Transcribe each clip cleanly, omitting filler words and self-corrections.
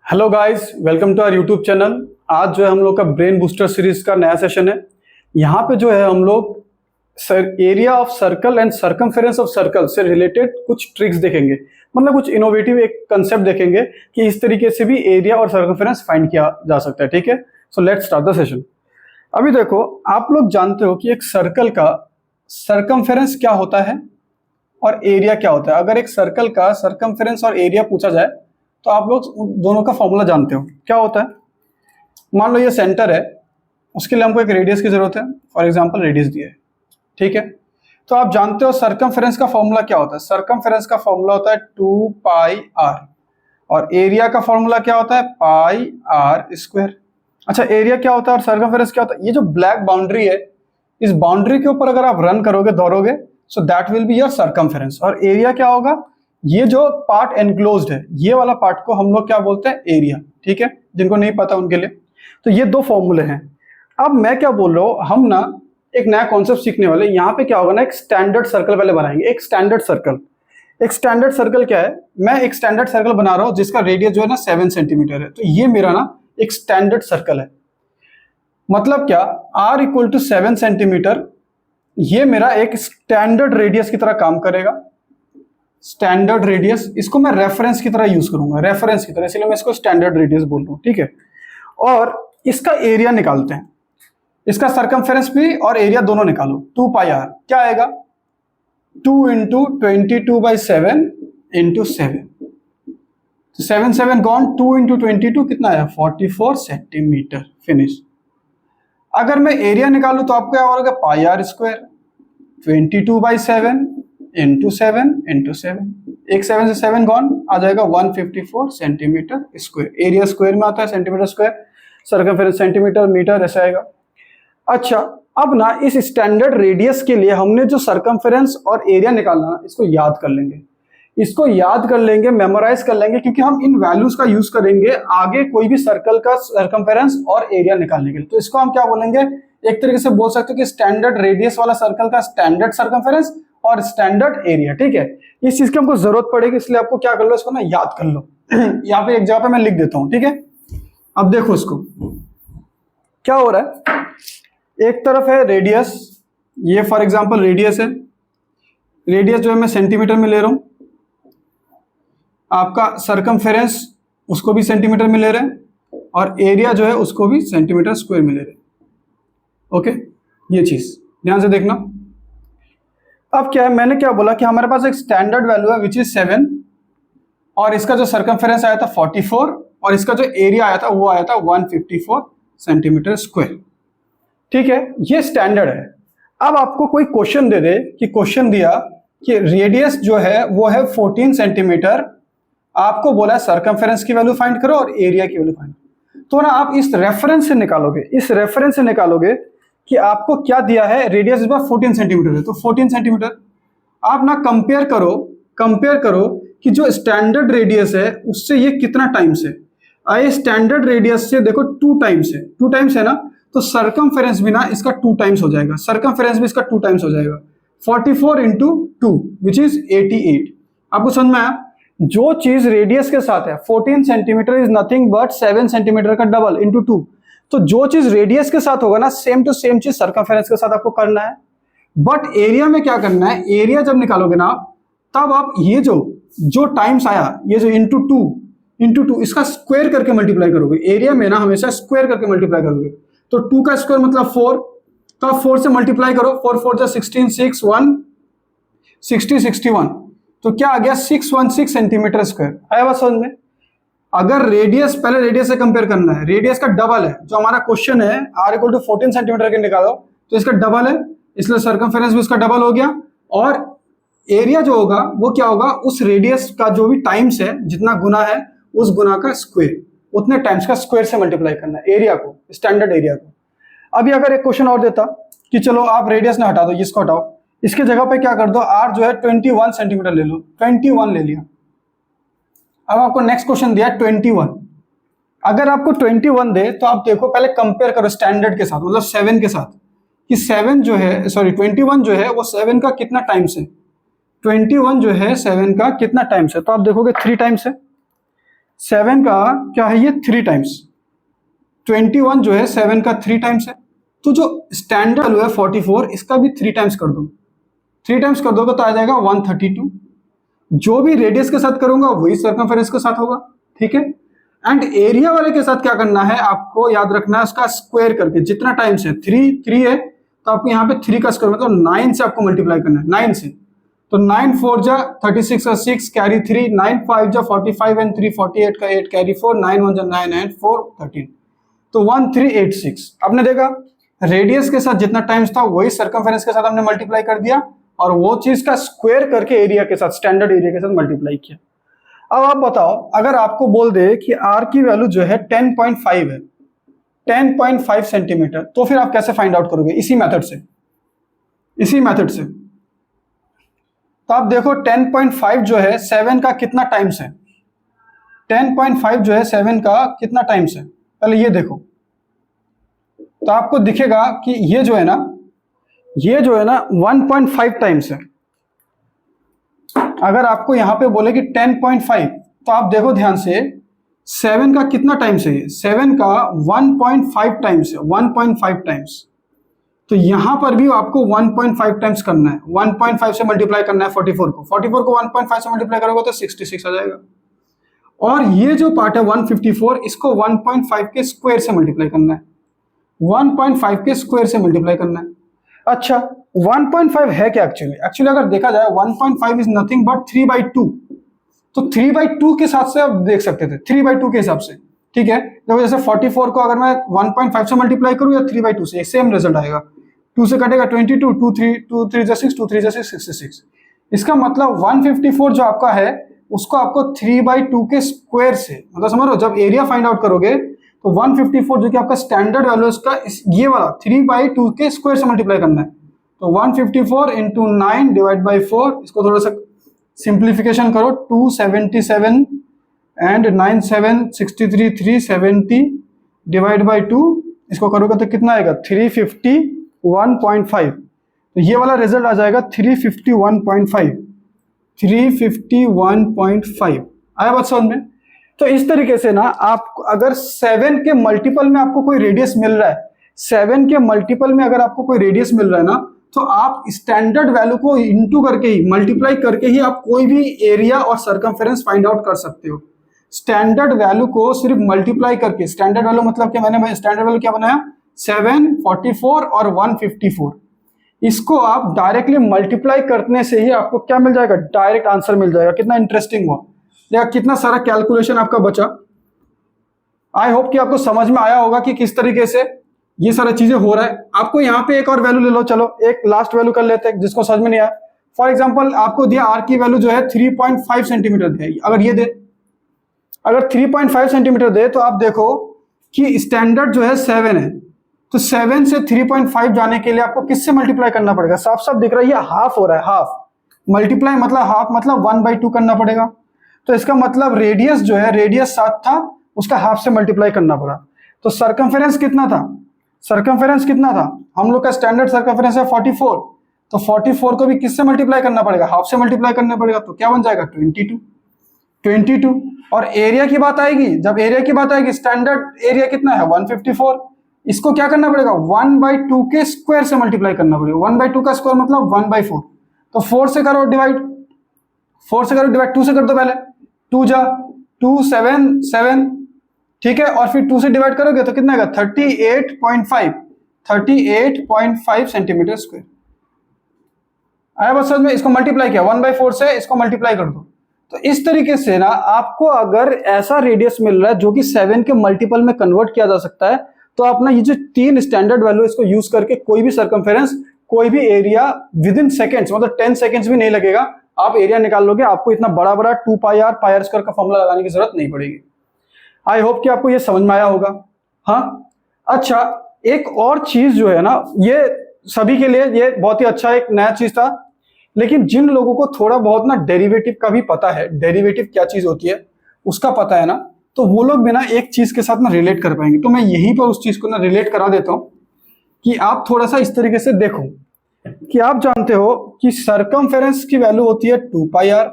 Hello guys, welcome to our YouTube channel. आज जो है हम लोग का ब्रेन बूस्टर सीरीज का नया सेशन है। यहाँ पे जो है हम लोग area of circle and circumference of circle से रिलेटेड कुछ ट्रिक्स देखेंगे, मतलब कुछ इनोवेटिव एक कंसेप्ट देखेंगे कि इस तरीके से भी एरिया और सर्कमफेरेंस फाइंड किया जा सकता है। ठीक है, so let's start the session. अभी देखो, आप लोग जानते हो कि एक सर्कल का सर्कमफेरेंस क्या होता है और एरिया क्या होता है। अगर एक सर्कल का सर्कमफेरेंस और एरिया पूछा जाए तो आप लोग दोनों का फॉर्मूला जानते हो क्या होता है। मान लो ये सेंटर है, उसके लिए हमको एक रेडियस की जरूरत है। फॉर एग्जांपल रेडियस दिया है, ठीक है। तो आप जानते हो सर्कमफेरेंस का फॉर्मूला क्या होता है। सर्कमफेरेंस का फॉर्मूला होता है 2 पाई आर और एरिया का फॉर्मूला क्या होता है, पाई आर स्क्वायर। अच्छा, एरिया क्या होता है और सर्कमफेरेंस क्या होता है। ये जो ब्लैक बाउंड्री है, इस बाउंड्री के ऊपर अगर आप रन करोगे, दौड़ोगे, so that will be your circumference. और एरिया क्या होगा, ये जो पार्ट एनक्लोज्ड है, ये वाला पार्ट को हम लोग क्या बोलते हैं, एरिया। ठीक है, जिनको नहीं पता उनके लिए। तो ये दो फॉर्मूले हैं। अब मैं क्या बोल रहा हूं, हम ना एक नया कॉन्सेप्ट सीखने वाले। यहाँ पे क्या होगा ना, एक स्टैंडर्ड सर्कल पहले बनाएंगे। एक स्टैंडर्ड सर्कल, एक स्टैंडर्ड सर्कल क्या है, मैं एक स्टैंडर्ड सर्कल बना रहा हूं जिसका रेडियस जो है ना 7 सेंटीमीटर है। तो ये मेरा ना एक स्टैंडर्ड सर्कल है। मतलब क्या, r इक्वल टू 7 सेंटीमीटर, ये मेरा एक स्टैंडर्ड रेडियस की तरह काम करेगा। स्टैंडर्ड रेडियस, इसको मैं रेफरेंस की तरह यूज करूंगा, रेफरेंस की तरह, इसलिए मैं इसको स्टैंडर्ड रेडियस बोल रहा हूं। ठीक है, और इसका एरिया निकालते हैं। इसका सर्कमफेरेंस भी और एरिया दोनों निकालो। 2 पाई आर क्या आएगा, 2 इंटू 22/7 इंटू 7। 7 7 गॉन, 2 इंटू 22 कितना है, 44 सेंटीमीटर। फिनिश। अगर मैं एरिया निकालू तो आपको क्या होगा, पाई आर स्क्वायर 22/7 इंटू 7 इंटू 7। एक 7 से 7 गॉन, आ जाएगा 154 सेंटीमीटर स्क्वायर। एरिया स्क्वायर में आता है, centimetre square, circumference centimetre, metre, ऐसा आएगा। अच्छा, अब ना इस स्टैंडर्ड रेडियस के लिए हमने जो सर्कमफेरेंस और एरिया निकालना, इसको याद कर लेंगे। इसको याद कर लेंगे, मेमोराइज कर लेंगे, क्योंकि हम इन वैल्यूज का यूज करेंगे आगे कोई भी सर्कल का सर्कमफेरेंस और एरिया निकालने के लिए। तो इसको हम क्या बोलेंगे, एक तरीके से बोल सकते हो कि स्टैंडर्ड रेडियस वाला सर्कल का स्टैंडर्ड सर्कमफेरेंस और स्टैंडर्ड एरिया। ठीक है, इस चीज की हमको जरूरत पड़ेगी, इसलिए आपको क्या कर लो, इसको ना याद कर लो। यहाँ पे एक जगह पे मैं लिख देता हूं। ठीक है, अब देखो इसको क्या हो रहा है। एक तरफ है रेडियस, ये फॉर एग्जांपल रेडियस है। रेडियस जो है मैं सेंटीमीटर में ले रहा हूं। आपका सर्कमफेरेंस, उसको भी सेंटीमीटर में ले रहे हैं, और एरिया जो है उसको भी सेंटीमीटर स्क्वायर में ले रहे हैं। ओके, ये चीज ध्यान से देखना। अब क्या है, मैंने क्या बोला कि हमारे पास एक स्टैंडर्ड वैल्यू है विच इज 7, और इसका जो सर्कमफेरेंस आया था 44, और इसका जो एरिया आया था वो आया था 154 सेंटीमीटर स्क्वायर। ठीक है, ये स्टैंडर्ड है। अब आपको कोई क्वेश्चन दे दे कि क्वेश्चन दिया कि रेडियस जो है वो है 14 सेंटीमीटर, आपको बोला सर्कमफेरेंस की वैल्यू फाइंड करो और एरिया की वैल्यू फाइंड करो। तो ना आप इस रेफरेंस से निकालोगे, इस रेफरेंस से निकालोगे कि आपको क्या दिया है, रेडियस इस बार 14 सेंटीमीटर है, तो 14 सेंटीमीटर आप ना कंपेयर करो कि जो स्टैंडर्ड रेडियस है उससे ये कितना टाइम्स है। आए स्टैंडर्ड रेडियस से देखो 2 टाइम्स है, 2 टाइम्स है ना, तो सर्कमफेरेंस भी ना इसका 2 टाइम्स हो जाएगा। सर्कमफेरेंस भी इसका 2 टाइम्स हो जाएगा। 44 इंटू 2 विच इज 88। आपको समझ में आया, जो चीज रेडियस के साथ है 14 centimetre is nothing but 7 centimetre का डबल इंटू 2। तो जो चीज रेडियस के साथ होगा ना, सेम टू सेम चीज सर्कमफेरेंस के साथ आपको करना है। बट एरिया में क्या करना है, एरिया जब निकालोगे ना, तब आप ये जो टाइम्स आया, ये जो इंटू टू इसका स्क्वायर करके मल्टीप्लाई करोगे। एरिया में ना हमेशा स्क्वायर करके मल्टीप्लाई करोगे। तो 2 का स्क्वायर मतलब 4, तो आप 4 से मल्टीप्लाई करो, 4 4 जा 16, 6 1 60 61, तो क्या आ गया 616 सेंटीमीटर स्क्वायर। आया बात समझ में। अगर रेडियस, पहले रेडियस से कंपेयर करना है, रेडियस का डबल है, जो हमारा क्वेश्चन है r इक्वल टू 14 सेंटीमीटर के निकालो, तो इसका डबल है, इसलिए सर्कमफेरेंस भी उसका डबल हो गया। और एरिया जो होगा वो क्या होगा, उस रेडियस का जो भी टाइम्स है, जितना गुना है उस गुना का स्क्वायर, उतने टाइम्स का स्क्वायर से मल्टीप्लाई करना है एरिया को, स्टैंडर्ड एरिया को। अभी अगर एक क्वेश्चन और देता कि चलो आप रेडियस ना हटा दो, इसको हटाओ, इसके जगह पे क्या कर दो, r जो है 21 सेंटीमीटर ले लो, 21 ले लिया। अब आपको नेक्स्ट क्वेश्चन दिया 21। अगर आपको 21 दे तो आप देखो, पहले कंपेयर करो स्टैंडर्ड के साथ, मतलब 7 के साथ, कि 7 जो है, सॉरी 21 जो है वो 7 का कितना टाइम्स है। 21 जो है 7 का कितना टाइम्स है, तो आप देखोगे 3 टाइम्स है। 7 का क्या है, ये 3 टाइम्स 21 जो है 7 का 3 टाइम्स है। तो जो स्टैंडर्ड वैल्यू है 44, इसका भी 3 टाइम्स कर दो। 3 टाइम्स कर दोगे तो आ जाएगा 132। जो भी रेडियस के साथ करूंगा वही सर्कमफेरेंस के साथ होगा, ठीक है। एंड एरिया वाले के साथ क्या करना है, आपको याद रखना है उसका स्क्वायर करके, जितना टाइम्स है 3 है तो आपको यहाँ पे 3 का स्क्वायर मतलब 9 से आपको मल्टीप्लाई करना है, 9 से। तो 9 4 जा 36 और 6 कैरी 3, 9 5 जा 45 एंड 3 48 का 8 कैरी 4, 9 1 जा 9 एंड 4 13, तो 1386। आपने देखा रेडियस के साथ जितना टाइम्स था वही सर्कमफेरेंस के साथ हमने मल्टीप्लाई कर दिया, और वो चीज का स्क्वायर करके एरिया के साथ, स्टैंडर्ड एरिया के साथ मल्टीप्लाई किया। अब आप बताओ, अगर आपको बोल दे कि आर की वैल्यू जो है 10.5 है, 10.5 सेंटीमीटर, तो फिर आप कैसे फाइंड आउट करोगे? इसी मेथड से, इसी मेथड से। तो आप देखो 10.5 जो है 7 का कितना टाइम्स है, 10.5 जो है 7 का कितना टाइम्स है, पहले ये देखो। तो आपको दिखेगा कि ये जो है ना, ये जो है ना 1.5 टाइम्स है। अगर आपको यहां पे बोले कि 10.5, तो आप देखो ध्यान से 7 का कितना टाइम्स है, ये 7 का 1.5 टाइम्स है, 1.5 टाइम्स। तो यहां पर भी आपको 1.5 टाइम्स करना है, 1.5 से मल्टीप्लाई करना है 44 को, 44 को 1.5 से मल्टीप्लाई करोगे तो 66 आ जाएगा। और ये जो पार्ट है 154, इसको 1.5 के स्क्वायर से मल्टीप्लाई करना है, 1.5 के स्क्वायर से मल्टीप्लाई करना है। अच्छा 1.5 है क्या एक्चुअली? एक्चुअली अगर देखा जाए 1.5 इज नथिंग बट 3/2। तो 3/2 के साथ से आप देख सकते थे, 3/2 के हिसाब से, ठीक है। देखो जैसे 44 को अगर मैं 1.5 से मल्टीप्लाई करूं या 3/2 से, सेम रिजल्ट आएगा। 2 से कटेगा 22, 2 3 जा 6, 2 3 जा 6, 66। इसका मतलब 154 जो आपका है उसको आपको 3/2 के स्क्वायर से, मतलब समझ लो, जब एरिया फाइंड आउट करोगे तो 154 जो कि आपका स्टैंडर्ड वैल्यू उसका ये वाला 3/2 के स्क्वायर से मल्टीप्लाई करना है। तो 154 इंटू 9 डिवाइड बाई 4, इसको थोड़ा सा सिंप्लीफिकेशन करो, 277 एंड 9 7 63 370 डिवाइड बाई 2, इसको करोगे तो कितना आएगा 351.5। तो ये वाला रिजल्ट आ जाएगा 351.5, 351.5। आया बात समझ में? तो इस तरीके से ना, आप अगर 7 के मल्टीपल में आपको कोई रेडियस मिल रहा है, 7 के मल्टीपल में अगर आपको कोई रेडियस मिल रहा है ना, तो आप स्टैंडर्ड वैल्यू को इनटू करके ही, मल्टीप्लाई करके ही आप कोई भी एरिया और सर्कमफेरेंस फाइंड आउट कर सकते हो। स्टैंडर्ड वैल्यू को सिर्फ मल्टीप्लाई करके, स्टैंडर्ड वैल्यू मतलब कि मैंने स्टैंडर्ड वैल्यू क्या बनाया, 7, 44 और 154, इसको आप डायरेक्टली मल्टीप्लाई करने से ही आपको क्या मिल जाएगा, डायरेक्ट आंसर मिल जाएगा। कितना इंटरेस्टिंग हुआ, या कितना सारा कैलकुलेशन आपका बचा। आई होप कि आपको समझ में आया होगा कि किस तरीके से ये सारी चीजें हो रहा है। आपको यहाँ पे एक और वैल्यू ले लो, चलो एक लास्ट वैल्यू कर लेते हैं जिसको समझ में नहीं आया। फॉर एग्जांपल आपको दिया आर की वैल्यू जो है 3.5 सेंटीमीटर दे, अगर ये दे, अगर 3.5 सेंटीमीटर दे, तो आप देखो कि स्टैंडर्ड जो है 7 है, तो 7 से 3.5 जाने के लिए आपको किससे मल्टीप्लाई करना पड़ेगा? साफ साफ दिख रहा है ये हाफ हो रहा है, हाफ मल्टीप्लाई मतलब हाफ मतलब 1/2 करना पड़ेगा। तो इसका मतलब रेडियस जो है, रेडियस 7 था, उसका हाफ से मल्टीप्लाई करना पड़ा। तो सर्कमफेरेंस कितना था, सर्कमफेरेंस कितना था, हम लोग का स्टैंडर्ड सर्कमफेरेंस है 44, तो 44 को भी किससे मल्टीप्लाई करना पड़ेगा, हाफ से मल्टीप्लाई करना पड़ेगा। तो क्या बन जाएगा 22। और एरिया की बात आएगी, जब एरिया की बात आएगी, स्टैंडर्ड एरिया कितना है 154, इसको क्या करना पड़ेगा 1/2 के स्क्वायर से मल्टीप्लाई करना पड़ेगा। 1/2 का स्क्वायर मतलब 1/4, तो 4 से करो डिवाइड, 4 से करो डिवाइड, 2 से कर दो पहले, 2 जा 2 7 7, ठीक है, और फिर 2 से डिवाइड करोगे तो कितना आएगा 38.5 सेंटीमीटर स्क्वायर। आया बस समझ में? इसको मल्टीप्लाई किया 1/4 से, इसको मल्टीप्लाई कर दो। तो इस तरीके से ना, आपको अगर ऐसा रेडियस मिल रहा है जो कि 7 के मल्टीपल में कन्वर्ट किया जा सकता है, तो अपना ये जो 3 स्टैंडर्ड वैल्यू इसको यूज करके कोई भी सर्कमफेरेंस, कोई भी एरिया विद इन सेकेंड्स, मतलब 10 सेकेंड्स भी नहीं लगेगा, आप एरिया निकाल लोगे। आपको इतना बड़ा बड़ा 2πr पाई स्क्वायर का फॉर्मूला लगाने की जरूरत नहीं पड़ेगी। आई होप कि आपको ये समझ में आया होगा। हाँ अच्छा, एक और चीज जो है ना, ये सभी के लिए ये बहुत ही अच्छा एक नया चीज था, लेकिन जिन लोगों को थोड़ा बहुत ना डेरिवेटिव का भी पता है, डेरिवेटिव क्या चीज होती है उसका पता है ना, तो वो लोग भी ना एक चीज के साथ ना रिलेट कर पाएंगे। तो मैं यहीं पर उस चीज को ना रिलेट करा देता हूं कि आप थोड़ा सा इस तरीके से देखो कि आप जानते हो कि सर्कमफेरेंस की वैल्यू होती है 2πr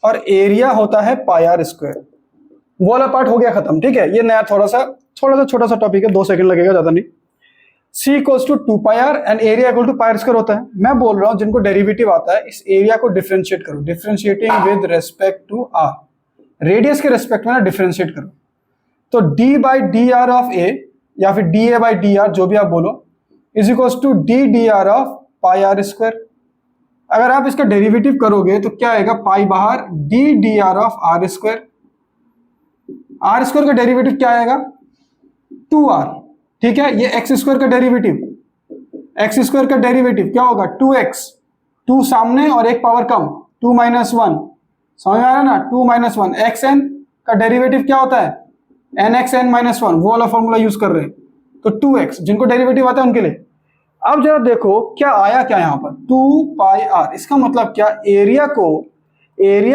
और एरिया होता है πr स्क्वायर। वो वाला पार्ट हो गया खत्म, ठीक है। ये नया थोड़ा सा छोटा सा टॉपिक है, 2 सेकंड लगेगा, ज्यादा नहीं। c equals to 2πr and area equal to pi r square होता है। मैं बोल रहा हूं जिनको डेरिवेटिव आता है, इस एरिया को डिफरेंशिएट करो, differentiating with respect to r, radius के रेस्पेक्ट में ना डिफरेंशिएट करो। तो d by d r of a या फिर dA बाई डी आर, जो भी आप बोलो, is equals to d d r of pi r square. अगर आप इसका डेरिवेटिव करोगे तो क्या आएगा, पाई बाहर, d d r of r square. R square का डेरिवेटिव क्या आएगा, 2r, ठीक है। ये एक्स स्क्वायर का डेरिवेटिव, एक्स स्क्वायर का डेरिवेटिव क्या होगा, 2x, 2 सामने और एक पावर कम, 2 - 1, समझ में आ रहा है ना, 2 - 1, xn का डेरिवेटिव क्या होता है, nxn - 1, वो वाला फॉर्मूला यूज कर रहे हैं। तो 2x, जिनको डेरिवेटिव आता है उनके लिए। अब जरा देखो क्या आया, क्या यहां पर 2πr, इसका मतलब क्या, एरिया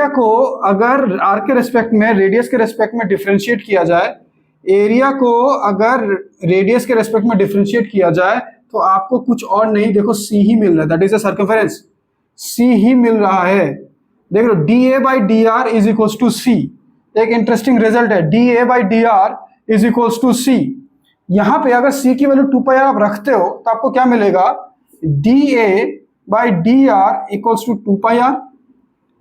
को अगर r के रेस्पेक्ट में, रेडियस के रेस्पेक्ट में डिफरेंशिएट किया जाए, एरिया को अगर रेडियस के रेस्पेक्ट में डिफरेंशिएट किया जाए तो आपको कुछ और नहीं, देखो c ही मिल रहा है, that is the circumference, c ही मिल रहा है। देख लो, dA by d r is equals to c। एक इंटरेस्टिंग रिजल्ट है, dA by d r is equals to c। यहां पे अगर c की वैल्यू 2πr आप रखते हो तो आपको क्या मिलेगा, dA by d r equals to 2πr,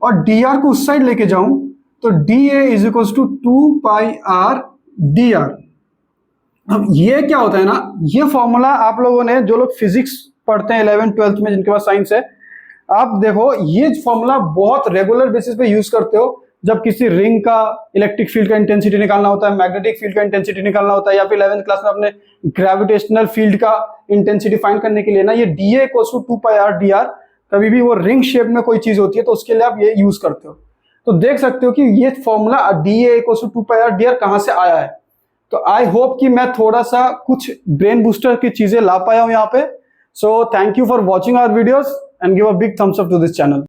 और dr को उस साइड लेके जाऊं तो dA is equals to 2πr dr। अब ये क्या होता है ना, ये फॉर्मूला आप लोगों ने, जो लोग फिजिक्स पढ़ते हैं 11th 12th में, जिनके पास साइंस है, आप देखो ये फॉर्मूला बहुत रेगुलर बेसिस पे यूज करते हो जब किसी रिंग का इलेक्ट्रिक फील्ड का इंटेंसिटी निकालना होता है, मैग्नेटिक फील्ड का इंटेंसिटी निकालना होता है, या फिर 11th क्लास में अपने ग्रेविटेशनल फील्ड का इंटेंसिटी फाइंड करने के लिए ना, ये dA equals to 2πr dr, कभी भी वो रिंग शेप में कोई चीज होती है तो उसके लिए आप ये यूज करते हो। तो देख सकते हो कि ये formula dA equals to 2πr dr कहां से आया है। तो आई होप कि मैं थोड़ा सा कुछ ब्रेन बूस्टर की चीजें ला पाया हूं यहाँ पे। So thank you for watching our videos and give a big thumbs up to this channel.